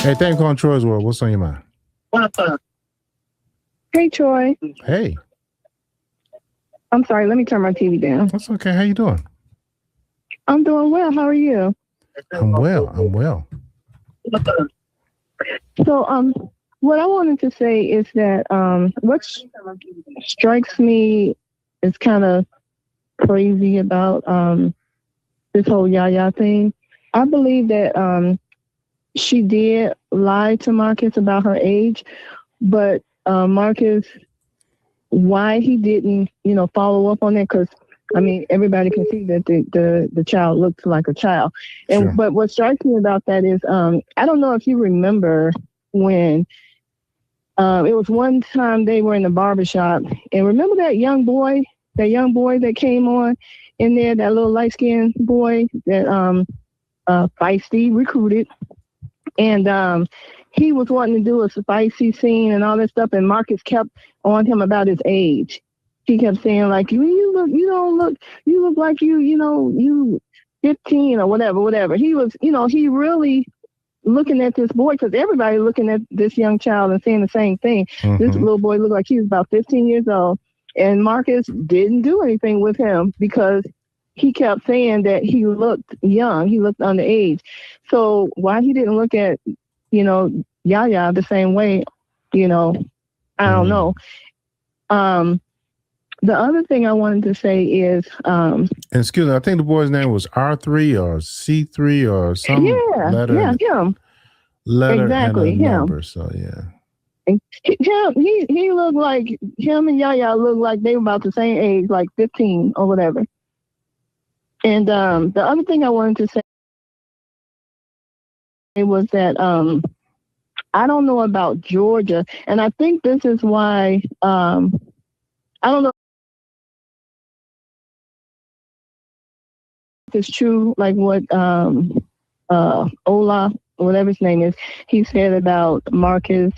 Hey, thank you for calling Troy's World. What's on your mind? Hey, Troy. Hey. I'm sorry. Let me turn my TV down. That's okay. How you doing? I'm doing well. How are you? I'm well. So, what I wanted to say is that what strikes me is kind of crazy about this whole Yaya thing. I believe that she did lie to Marcus about her age, but Marcus, why he didn't, follow up on that? Because I mean, everybody can see that the child looks like a child. Sure. But what strikes me about that is, I don't know if you remember when it was one time they were in the barbershop, and remember that young boy that came on in there, that little light skinned boy that Feisty recruited, and he was wanting to do a spicy scene and all that stuff, and Marcus kept on him about his age. He kept saying like, you look like you 15 or whatever. He was, he really looking at this boy, because everybody looking at this young child and saying the same thing. Mm-hmm. This little boy looked like he was about 15 years old, and Marcus didn't do anything with him because he kept saying that he looked young, he looked underage. So why he didn't look at, Yaya the same way, I don't know. The other thing I wanted to say is, and excuse me, I think the boy's name was R3 or C3 or some letter. Yeah, him. Letter exactly, and a him. number. So yeah. He looked like him and Yaya looked like they were about the same age, like 15 or whatever. And the other thing I wanted to say was that I don't know about Georgia, and I think this is why I don't know if it's true, like what Ola, whatever his name is, he said about Marcus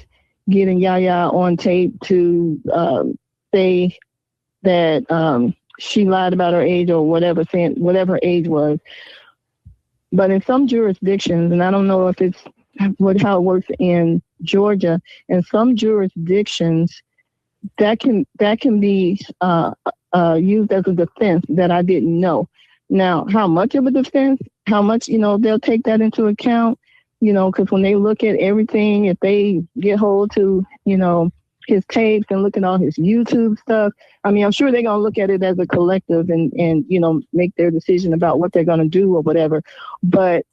getting Yaya on tape to say that she lied about her age or whatever, saying whatever her age was. But in some jurisdictions, and I don't know if it's how it works in Georgia, in some jurisdictions that can be used as a defense that I didn't know. Now, how much of a defense, how much, they'll take that into account, because when they look at everything, if they get hold to, his tapes and look at all his YouTube stuff, I mean, I'm sure they're going to look at it as a collective and make their decision about what they're going to do or whatever. But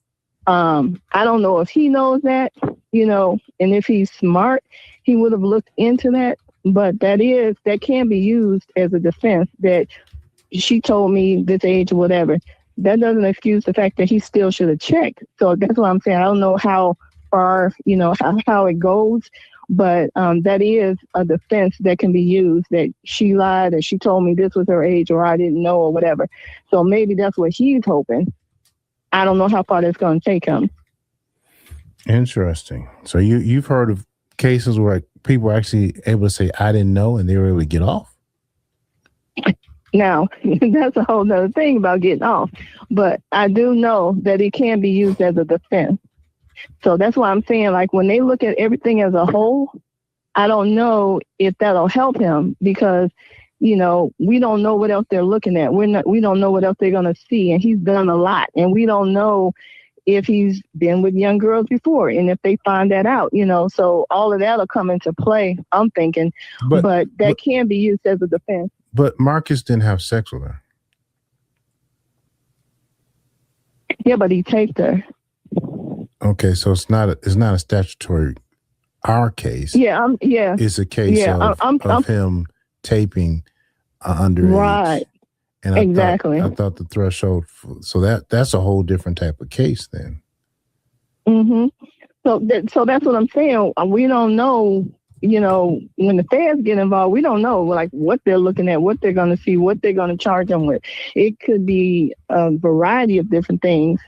I don't know if he knows that, and if he's smart, he would have looked into that. But that can be used as a defense that she told me this age or whatever. That doesn't excuse the fact that he still should have checked. So that's what I'm saying. I don't know how far, how it goes, but that is a defense that can be used, that she lied, that she told me this was her age or I didn't know or whatever. So maybe that's what he's hoping. I don't know how far that's going to take him. Interesting. So you've heard of cases where people are actually able to say, I didn't know, and they were able to get off? Now, that's a whole nother thing about getting off. But I do know that it can be used as a defense. So that's why I'm saying, like, when they look at everything as a whole, I don't know if that'll help him because, we don't know what else they're looking at. We don't know what else they're going to see. And he's done a lot. And we don't know if he's been with young girls before and if they find that out, so all of that'll come into play, I'm thinking. But that can be used as a defense. But Marcus didn't have sex with her. Yeah, but he taped her. Okay, so it's not a statutory our case. Yeah, It's a case of him taping underage. Right. And I thought the threshold. So that's a whole different type of case then. Mm-hmm. So that's what I'm saying. We don't know. When the feds get involved, we don't know like what they're looking at, what they're going to see, what they're going to charge them with. It could be a variety of different things,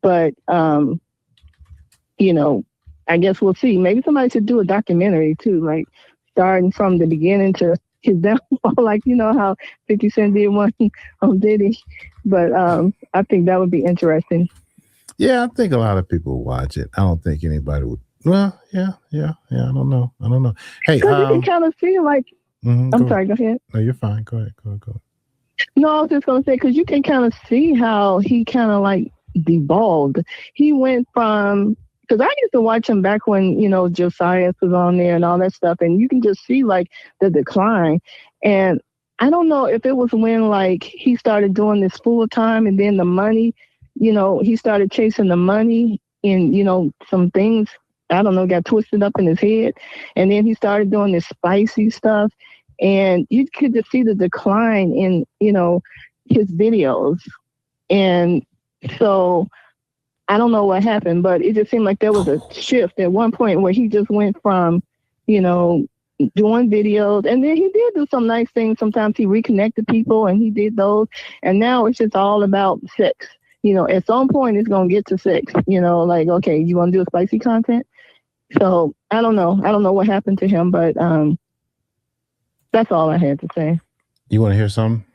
but I guess we'll see. Maybe somebody should do a documentary too, like starting from the beginning to his downfall, like how 50 Cent did one on Diddy. But I think that would be interesting. Yeah, I think a lot of people would watch it. I don't think anybody would, Well, yeah. I don't know. Hey, because you can kind of see like. I'm sorry. Go ahead. No, you're fine. Go ahead. No, I was just gonna say because you can kind of see how he kind of like devolved. He went from because I used to watch him back when Josiah was on there and all that stuff, and you can just see like the decline. And I don't know if it was when like he started doing this full time, and then the money, he started chasing the money, and some things I don't know got twisted up in his head, and then he started doing this spicy stuff and you could just see the decline in his videos. And so I don't know what happened, but it just seemed like there was a shift at one point where he just went from doing videos, and then he did do some nice things. Sometimes he reconnected people and he did those, and now it's just all about sex. At some point it's gonna get to sex, like, okay, you want to do spicy content? So I don't know what happened to him, but that's all I had to say. You want to hear something?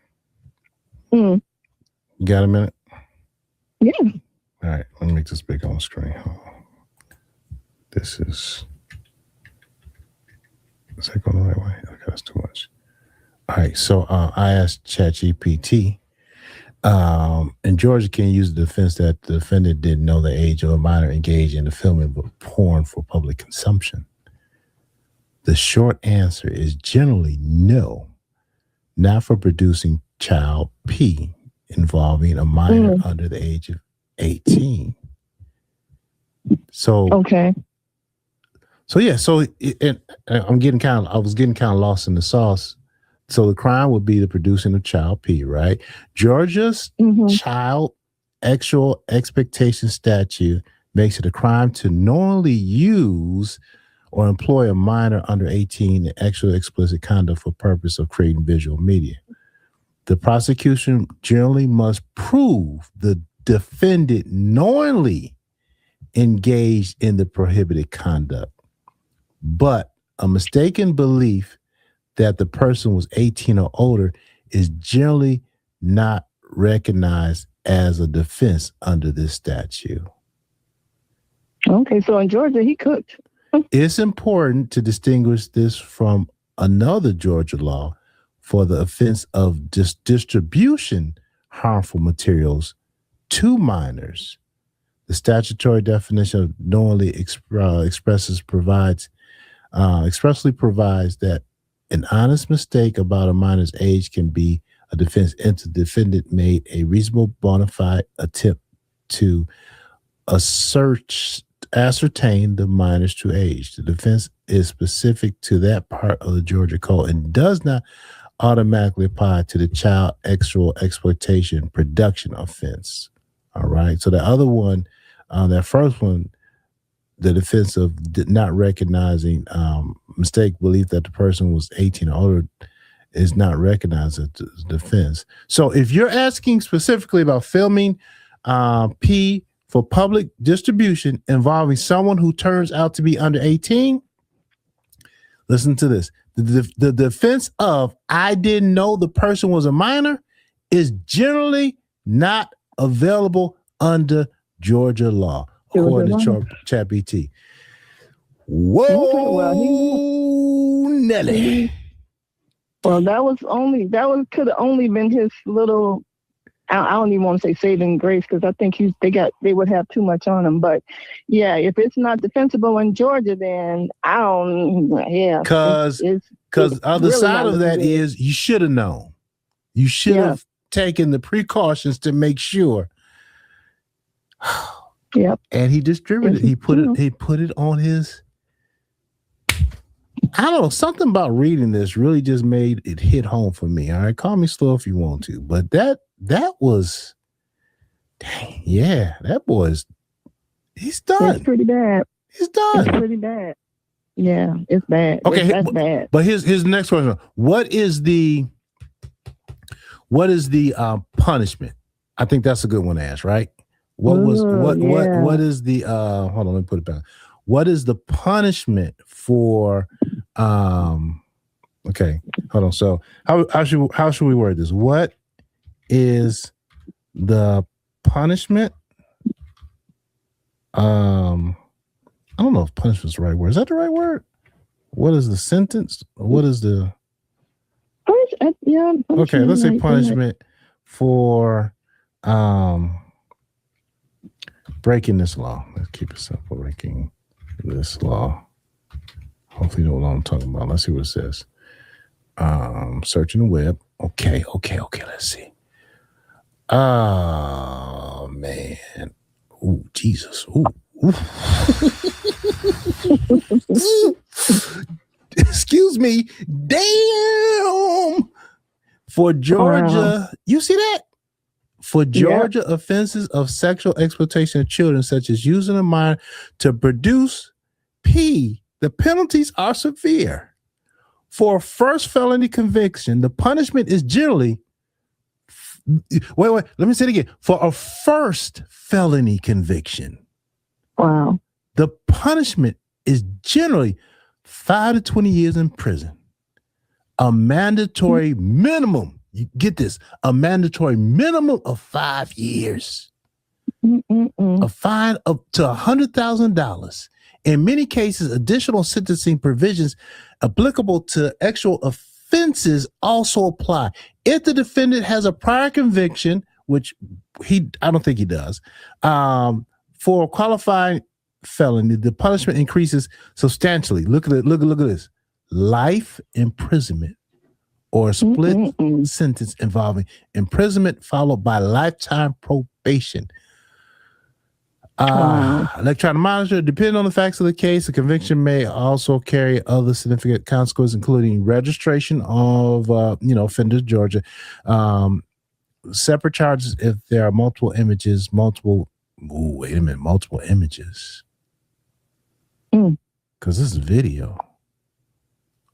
You got a minute? Yeah. All right. Let me make this big on the screen. Is that going the right way? Okay, that's too much. All right. So I asked ChatGPT, in Georgia, can you use the defense that the defendant didn't know the age of a minor engaged in the filming of porn for public consumption? The short answer is generally no, not for producing child P involving a minor under the age of 18. So okay. So yeah, I was getting kind of lost in the sauce. So the crime would be the producing of child P, right? Georgia's child sexual expectation statute makes it a crime to knowingly use or employ a minor under 18 in actual explicit conduct for purpose of creating visual media. The prosecution generally must prove the defendant knowingly engaged in the prohibited conduct, but a mistaken belief that the person was 18 or older is generally not recognized as a defense under this statute. Okay, so in Georgia, he cooked. It's important to distinguish this from another Georgia law for the offense of distribution harmful materials to minors. The statutory definition of knowingly expressly provides that an honest mistake about a minor's age can be a defense if the defendant made a reasonable bona fide attempt to ascertain the minor's true age. The defense is specific to that part of the Georgia Code and does not automatically apply to the child sexual exploitation production offense. All right. So the other one, that first one, the defense of not recognizing mistake belief that the person was 18 or older is not recognized as a defense. So if you're asking specifically about filming P for public distribution involving someone who turns out to be under 18, listen to this. The defense of I didn't know the person was a minor is generally not available under Georgia law, according to ChatGPT. Whoa, okay, well, Nelly. Well, that could have only been his little. I don't even want to say saving grace because I think they would have too much on him. But yeah, if it's not defensible in Georgia, then I don't. Yeah, because the other really side of that is you should have known. You should have taken the precautions to make sure. Yep. And he distributed. He put it on his. I don't know, something about reading this really just made it hit home for me. All right, call me slow if you want to, but that was, dang, yeah, that boy's, he's done. It's pretty bad. He's done. It's pretty bad. Yeah, it's bad. Okay, that's bad. But here's the next question: What is the punishment? I think that's a good one to ask, right? What is the hold on, let me put it back. What is the punishment for okay, hold on. So how should we word this? What is the punishment I don't know if punishment is the right word. Is that the right word? What is the sentence? What is the? Yeah. Okay, let's say punishment for breaking this law. Let's keep it simple. Breaking this law. Hopefully, you know what I'm talking about. Let's see what it says. Searching the web. Okay. Let's see. Oh man. Ooh, Jesus. Ooh. Excuse me. Damn. For Georgia, you see that? For Georgia offenses of sexual exploitation of children, such as using a minor to produce P, the penalties are severe. For a first felony conviction, the punishment is generally wait, let me say it again. For a first felony conviction, wow, the punishment is generally 5 to 20 years in prison. A mandatory minimum, you get this, a mandatory minimum of 5 years. A fine up to $100,000. In many cases, additional sentencing provisions applicable to actual offenses also apply. If the defendant has a prior conviction, which I don't think he does, for a qualifying felony, the punishment increases substantially. Look at it. Look at this. Life imprisonment or a split sentence involving imprisonment followed by lifetime probation. Electronic monitor, depending on the facts of the case, the conviction may also carry other significant consequences, including registration of, offenders, Georgia, separate charges if there are multiple images, multiple images. Because this is video.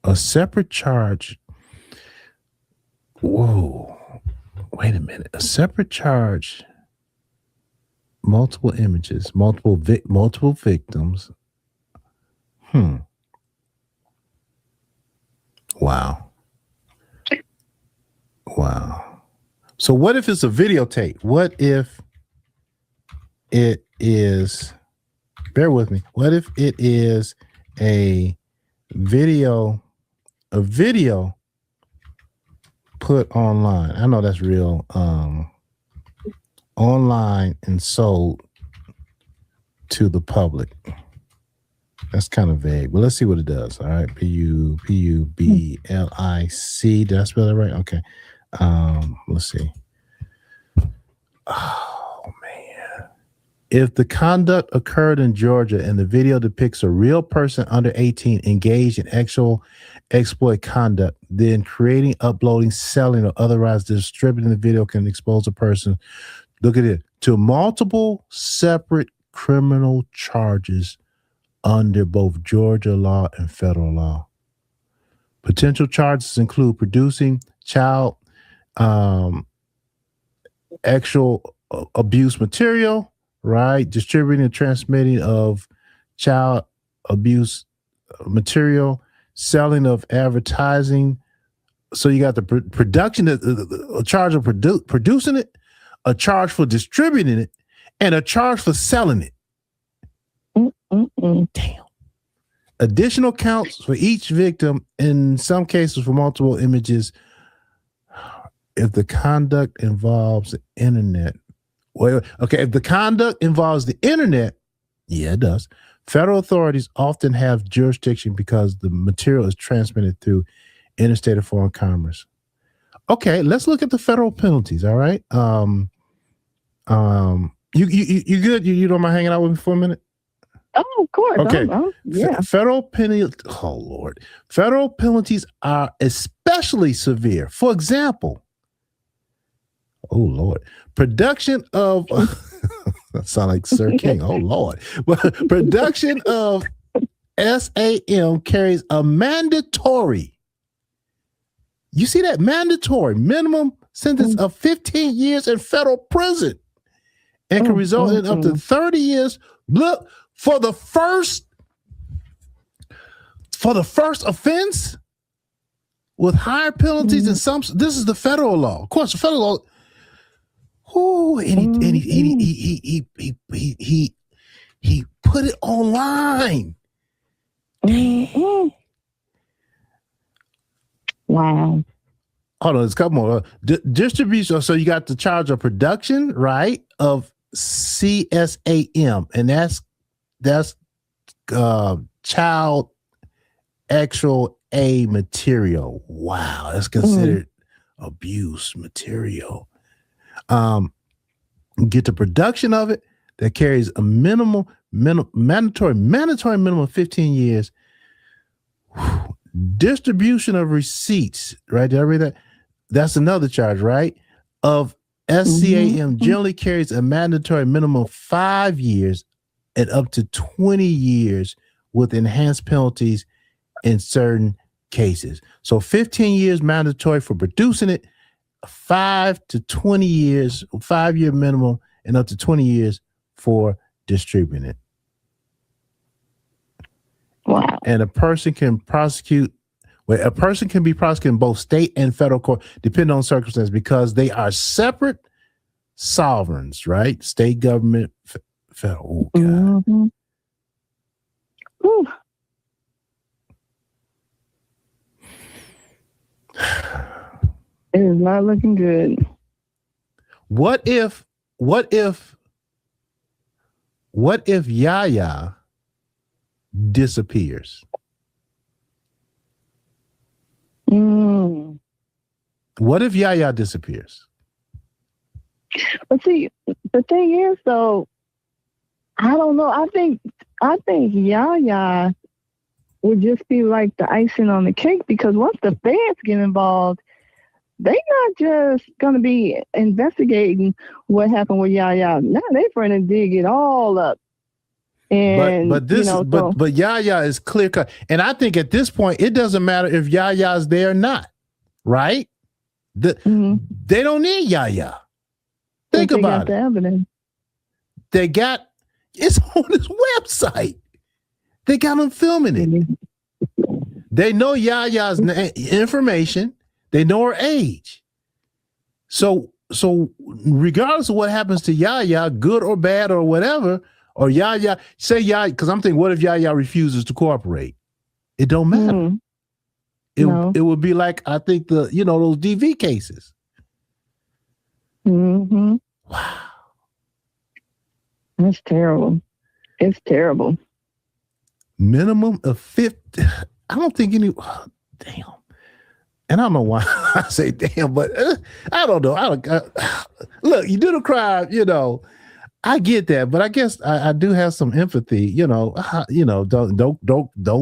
A separate charge. Whoa. Wait a minute. A separate charge. Multiple images, multiple victims. Wow. So what if it's a videotape? What if it is, bear with me, what if it is a video put online? I know that's real. Online and sold to the public. That's kind of vague, but let's see what it does. All right, Public. Did I spell that right? Okay. Let's see. Oh man. If the conduct occurred in Georgia and the video depicts a real person under 18 engaged in actual exploit conduct, then creating, uploading, selling, or otherwise distributing the video can expose a person, look at it, to multiple separate criminal charges under both Georgia law and federal law. Potential charges include producing child actual abuse material, right? Distributing and transmitting of child abuse material, selling of advertising. So you got the production, a charge of producing it, a charge for distributing it, and a charge for selling it. Damn. Additional counts for each victim, in some cases for multiple images, if the conduct involves the internet. If the conduct involves the internet, yeah, it does. Federal authorities often have jurisdiction because the material is transmitted through interstate or foreign commerce. Okay, let's look at the federal penalties. All right. You good? You don't mind hanging out with me for a minute? Oh, of course. Okay. Yeah. Federal penalties. Oh Lord. Federal penalties are especially severe. For example, oh Lord, production of that sound like Sir King. Oh Lord, production of SAM carries a mandatory. You see that mandatory minimum sentence of 15 years in federal prison, and can result in up to 30 years. Look, for the first offense, with higher penalties than some. This is the federal law. Of course, the federal law. Oh, he He put it online. Mm-hmm. Wow. Hold on, there's a couple more. Distribution. So you got the charge of production, right? Of CSAM, and that's child actual A material. Wow, that's considered abuse material. Get the production of it that carries a mandatory minimum of 15 years. Distribution of receipts, right? Did I read that? That's another charge, right? Of SCAM generally carries a mandatory minimum of 5 years and up to 20 years with enhanced penalties in certain cases. So 15 years mandatory for producing it, 5 to 20 years, 5-year minimum, and up to 20 years for distributing it. Wow. And a person can be prosecuted in both state and federal court, depending on circumstances, because they are separate sovereigns, right? State government, federal. Oh, God. It is not looking good. What if Yaya disappears? What if Yaya disappears? But see, the thing is, though, I don't know. I think Yaya would just be like the icing on the cake, because once the feds get involved, they're not just going to be investigating what happened with Yaya. Now they're going to dig it all up. And but Yaya is clear cut, and I think at this point it doesn't matter if Yaya's there or not, right? They don't need Yaya. Think about it. The evidence. They got it's on his website. They got him filming it. They know Yaya's information. They know her age. So regardless of what happens to Yaya, good or bad or whatever, or Yaya, because I'm thinking, what if Yaya refuses to cooperate? It don't matter. It would be like, I think those DV cases. Wow. That's terrible. It's terrible. Minimum of 50. I don't think any. Damn. And I don't know why I say damn, but I don't know. Look, you do the crime, I get that, but I guess I do have some empathy, don't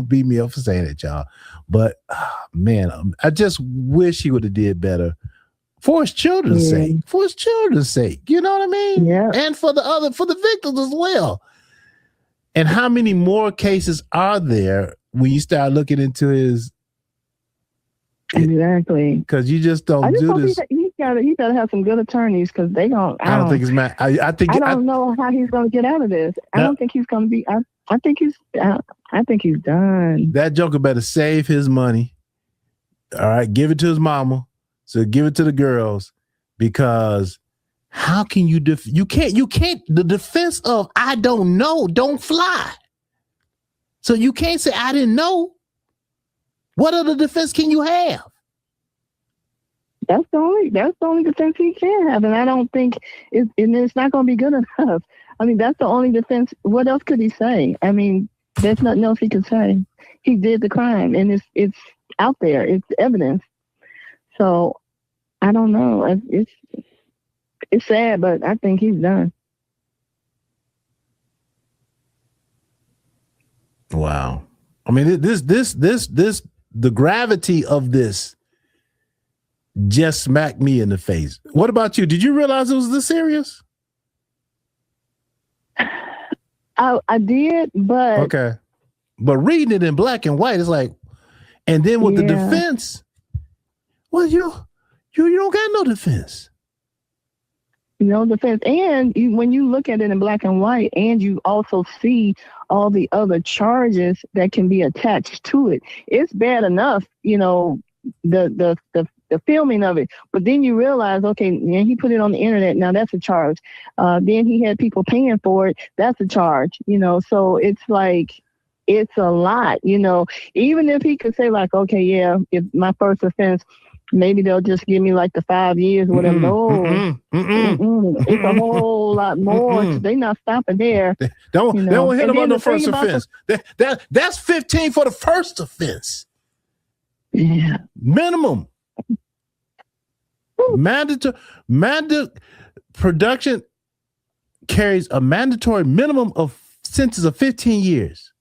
beat me up for saying it, y'all. But man, I just wish he would have did better for his children's sake. For his children's sake, you know what I mean? Yeah. And for the victims as well. And how many more cases are there when you start looking into his? Exactly. Because you just don't do this. He better have some good attorneys, because they don't. I don't think it's mad. I don't know how he's going to get out of this. I don't think he's going to be. I think he's done. That joker better save his money. All right, give it to his mama. So give it to the girls, because how can you you can't the defense of I don't know don't fly. So you can't say I didn't know. What other defense can you have? That's the only defense he can have, and I don't think it's not going to be good enough. I mean, that's the only defense. What else could he say? I mean, there's nothing else he could say. He did the crime, and it's out there. It's evidence. So I don't know. It's sad, but I think he's done. Wow. I mean, this the gravity of this just smacked me in the face. What about you? Did you realize it was this serious? I did, but okay. But reading it in black and white is like, and then with the defense, well, you don't got no defense. No defense. And when you look at it in black and white, and you also see all the other charges that can be attached to it, it's bad enough, the the filming of it. But then you realize, okay, and he put it on the internet. Now that's a charge. Then he had people paying for it. That's a charge. So it's like, it's a lot. Even if he could say like, okay, yeah, if my first offense, maybe they'll just give me like the 5 years, whatever. No, it's a whole lot more. They're not stopping there. They don't hit him on the first offense. That's 15 for the first offense. Yeah. Minimum. Mandatory production carries a mandatory minimum of sentence of 15 years.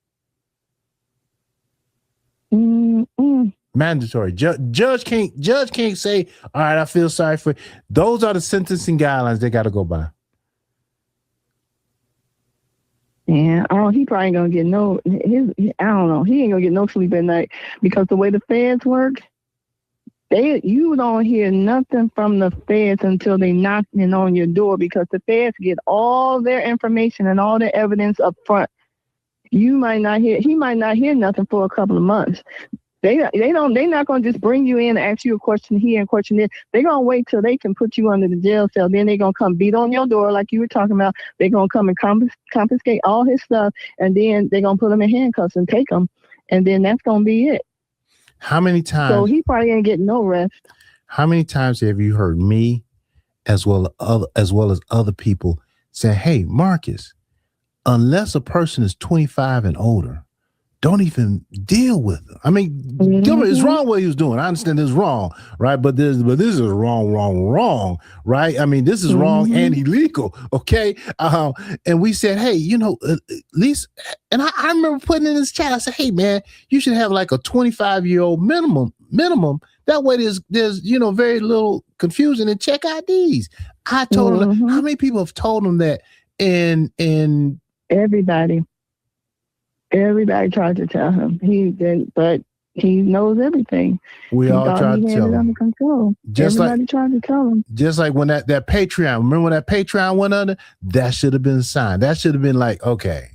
Mandatory. Judge can't say, all right, I feel sorry for you. Those are the sentencing guidelines they got to go by. Yeah. Oh, he probably ain't gonna get I don't know. He ain't gonna get no sleep at night because the way the feds work, you don't hear nothing from the feds until they knocking on your door, because the feds get all their information and all their evidence up front. He might not hear nothing for a couple of months. They're not going to just bring you in and ask you a question here and question there. They're going to wait till they can put you under the jail cell. Then they're going to come beat on your door like you were talking about. They're going to come and confiscate all his stuff. And then they're going to put him in handcuffs and take him. And then that's going to be it. How many times? So he probably ain't getting no rest. How many times have you heard me as well as other people say, hey, Marcus, unless a person is 25 and older, don't even deal with them. I mean, it's wrong what he was doing. I understand this is wrong, right? But this is wrong, right? I mean, this is wrong and illegal, okay? And we said, hey, at least, and I remember putting in this chat, I said, hey, man, you should have like a 25-year-old minimum. That way there's very little confusion and check IDs. I told him, how many people have told him that? And Everybody tried to tell him. He didn't, but he knows everything. We all tried to tell him. Under control. Everybody tried to tell him. Just like when that Patreon, remember when that Patreon went under? That should have been signed. That should have been like, okay,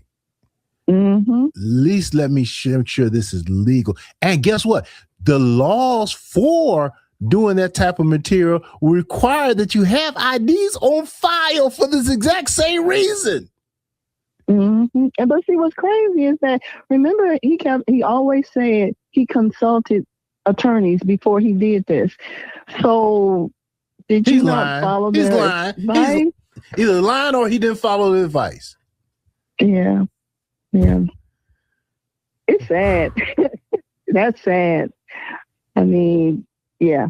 at least let me make sure this is legal. And guess what? The laws for doing that type of material require that you have IDs on file for this exact same reason. But see, what's crazy is that, remember, he always said he consulted attorneys before he did this. So did you not follow the advice? He's either lying or he didn't follow the advice. Yeah. It's sad. That's sad. I mean, yeah.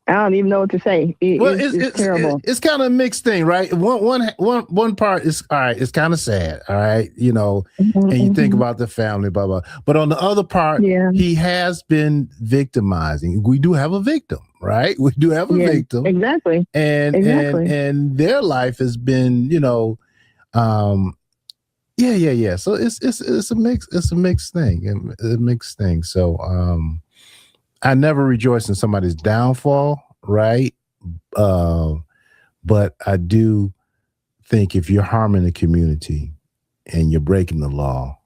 I don't even know what to say. It's terrible. It's kind of a mixed thing, right? One part is, all right, it's kind of sad, all right, and you think about the family, blah, blah. But on the other part, he has been victimizing. We do have a victim, right? We do have a victim. Exactly. And their life has been, So it's a mixed thing. So I never rejoice in somebody's downfall, right? But I do think if you're harming the community and you're breaking the law,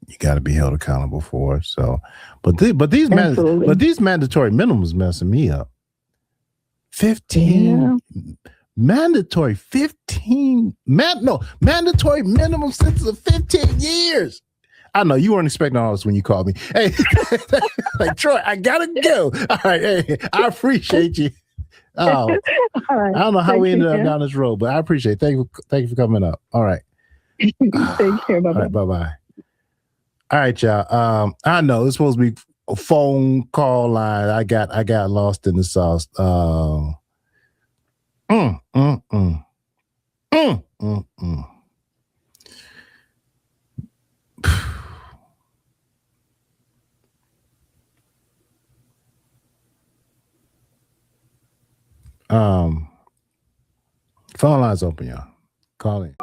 you got to be held accountable for it. So, but these mandatory minimums messing me up. 15 mandatory 15 mandatory minimum sentence of 15 years. I know you weren't expecting all this when you called me. Hey, like Troy, I gotta go. All right, hey, I appreciate you. Oh, all right. I don't know how we ended up down this road, but I appreciate it. Thank you for coming up. All right. Take care. Bye-bye. All right, bye-bye. All right, y'all. I know it's supposed to be a phone call line. I got lost in the sauce. Phone lines open, y'all. Call in.